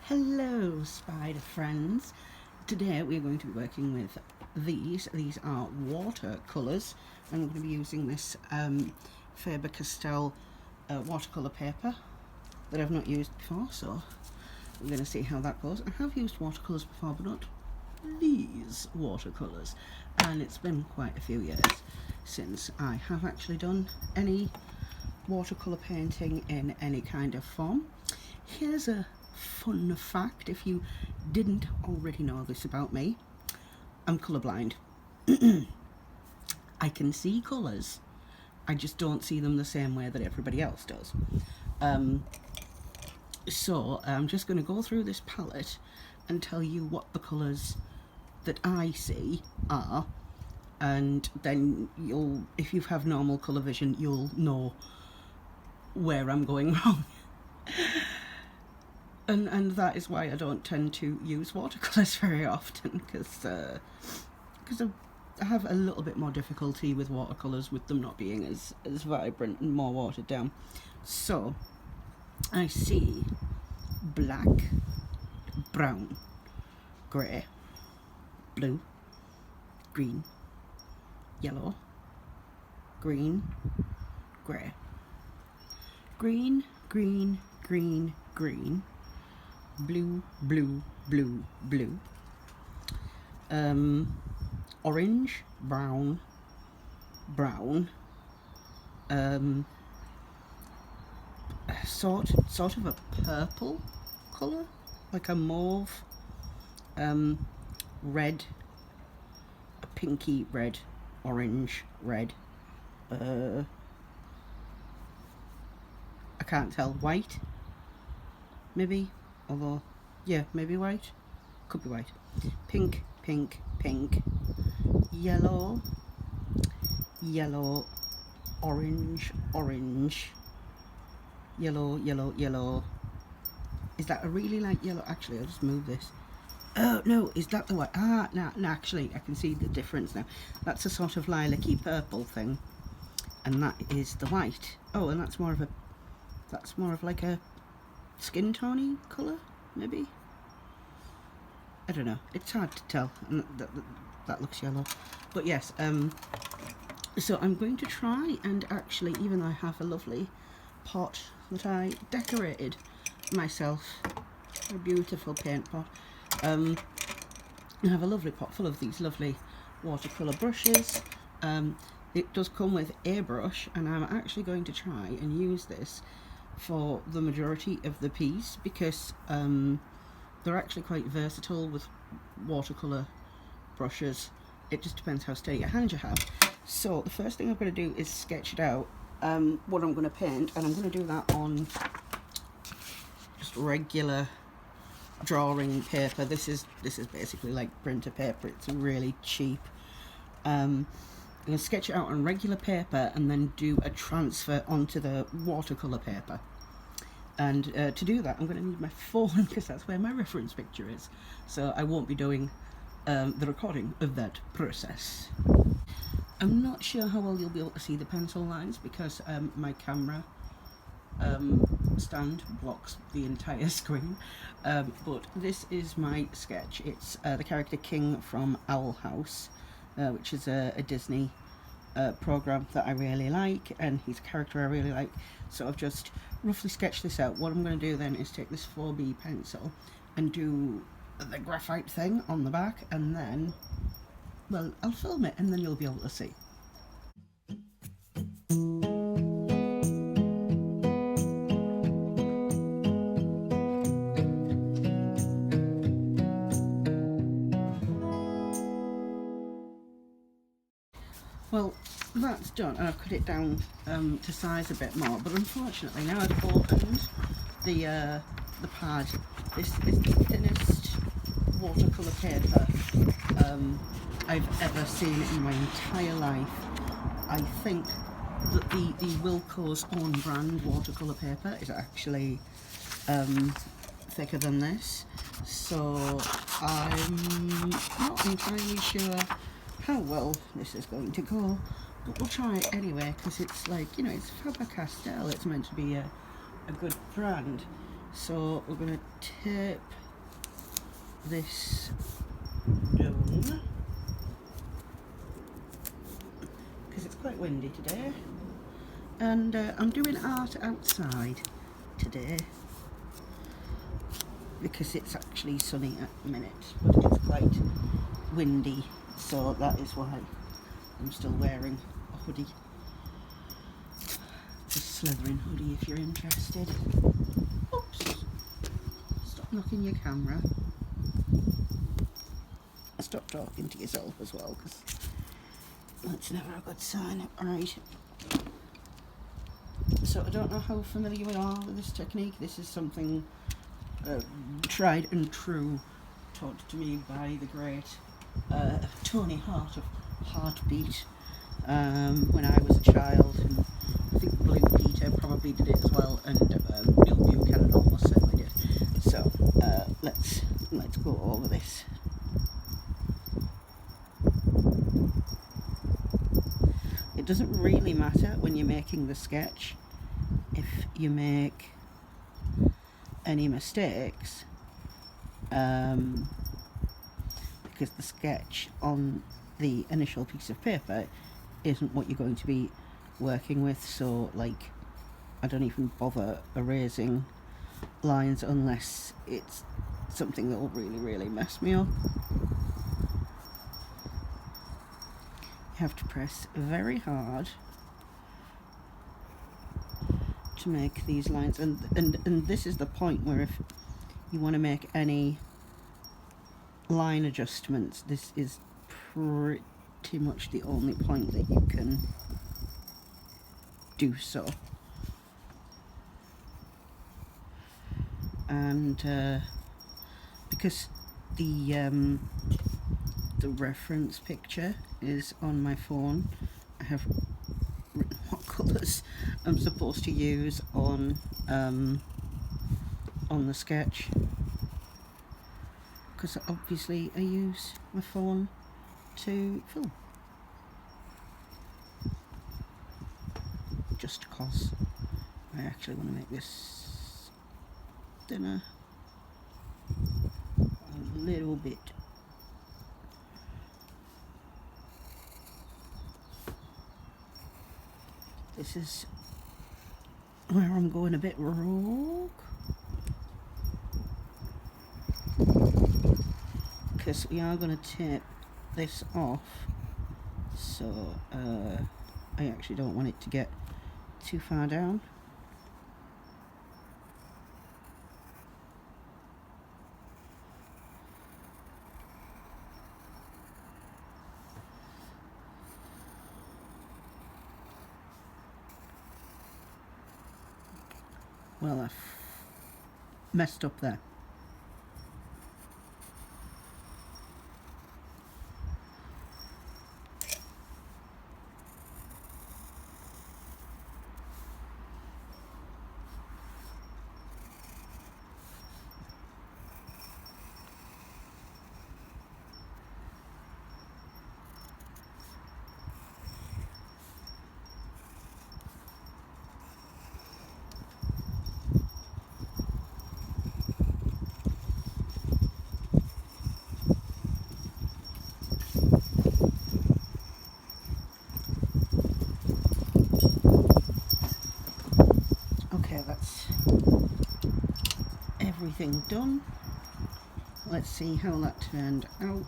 Hello spider friends. Today we're going to be working with these are watercolours, and we're going to be using this Faber-Castell watercolour paper that I've not used before, so we're going to see how that goes. I have used watercolours before, but not these watercolours, and it's been quite a few years since I have actually done any watercolour painting in any kind of form. Here's a fun fact, if you didn't already know this about me: I'm colourblind. I can see colours, I just don't see them the same way that everybody else does. So I'm just going to go through this palette and tell you what the colours that I see are, and then you'll, if you have normal colour vision, you'll know where I'm going wrong. And that is why I don't tend to use watercolours very often, because I have a little bit more difficulty with watercolours, with them not being as vibrant and more watered down. So I see black, brown, grey, blue, green, yellow, green, grey, green, green, green, green, blue, blue, blue, blue, orange, brown, brown, sort of a purple colour, like a mauve, red, a pinky red, orange, red, I can't tell, white, maybe, although, yeah, maybe white, could be white, pink, pink, pink, yellow, yellow, orange, orange, yellow, yellow, yellow. Is that a really light yellow? Actually, I'll just move this. Oh no, is that the white? Ah, no, actually, I can see the difference now. That's a sort of lilac-y purple thing, and that is the white. Oh, and that's more of like a skin tony colour, maybe? I don't know, it's hard to tell, and that looks yellow, but yes. So I'm going to try and actually, even though I have a lovely pot that I decorated myself, a beautiful paint pot, I have a lovely pot full of these lovely watercolour brushes. It does come with a brush, and I'm actually going to try and use this for the majority of the piece, because they're actually quite versatile with watercolour brushes. It just depends how steady a hand you have. So the first thing I'm going to do is sketch it out, what I'm going to paint, and I'm going to do that on just regular drawing paper. This is basically like printer paper. It's really cheap. I'm going to sketch it out on regular paper and then do a transfer onto the watercolour paper. And to do that, I'm going to need my phone, because that's where my reference picture is. So I won't be doing the recording of that process. I'm not sure how well you'll be able to see the pencil lines, because my camera stand blocks the entire screen. But this is my sketch. It's the character King from Owl House, which is a Disney program that I really like, and he's a character I really like. So I've just roughly sketched this out. What I'm going to do then is take this 4B pencil and do the graphite thing on the back, and then, well, I'll film it and then you'll be able to see. Well, that's done, and I've cut it down to size a bit more, but unfortunately now I've opened the pad. This is the thinnest watercolour paper I've ever seen in my entire life. I think that the Wilko's own brand watercolour paper is actually thicker than this, so I'm not entirely sure how well this is going to go, but we'll try it anyway, because it's like, you know, it's Faber-Castell, it's meant to be a good brand. So we're going to tape this down because it's quite windy today, and I'm doing art outside today because it's actually sunny at the minute, but it's quite windy, so that is why I'm still wearing a hoodie. It's a slithering hoodie if you're interested. Oops! Stop knocking your camera. Stop talking to yourself as well, because that's never a good sign. Right. So I don't know how familiar we are with this technique. This is something tried and true, taught to me by the great Tony Hart of Heartbeat when I was a child, and I think Blue Peter probably did it as well, and Bill Buchanan almost certainly did. So let's go over this. It doesn't really matter when you're making the sketch if you make any mistakes, because the sketch on the initial piece of paper isn't what you're going to be working with. So like, I don't even bother erasing lines unless it's something that will really mess me up. You have to press very hard to make these lines, and this is the point where if you want to make any line adjustments, this is pretty much the only point that you can do so. And because the reference picture is on my phone, I have written what colours I'm supposed to use on the sketch, because obviously I use my phone to film, just cause I actually want to make this thinner a little bit. This is where I'm going a bit rogue, because we are going to tape this off, so I actually don't want it to get too far down. Well, I've messed up there. Okay, that's everything done. Let's see how that turned out.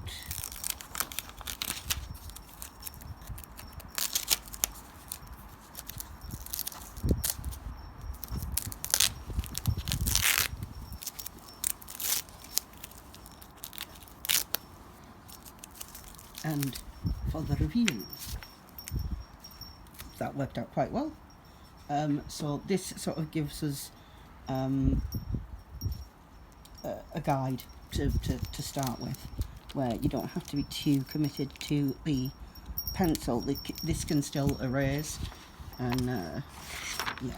And for the review, that worked out quite well. So this sort of gives us a guide to start with, where you don't have to be too committed to the pencil. This can still erase, and yeah.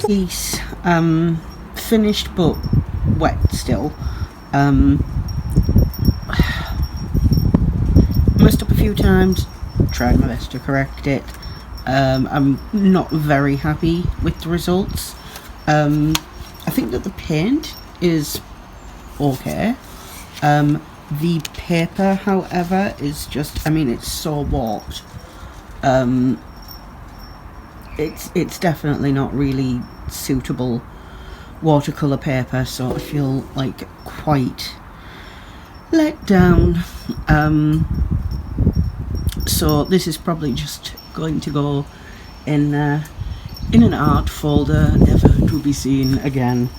piece finished but wet still. Messed up a few times, tried my best to correct it. I'm not very happy with the results. I think that the paint is okay. The paper, however, is just, I mean, it's so warped. It's definitely not really suitable watercolour paper, so I feel like quite let down. So this is probably just going to go in an art folder, never to be seen again,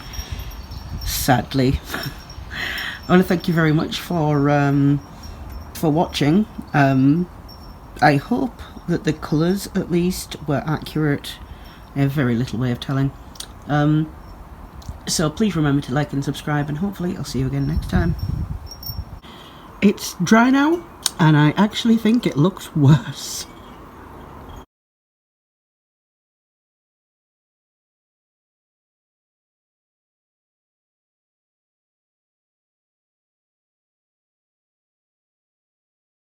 sadly. I want to thank you very much for watching. I hope that the colours at least were accurate. I have very little way of telling. So please remember to like and subscribe, and hopefully I'll see you again next time. It's dry now, and I actually think it looks worse.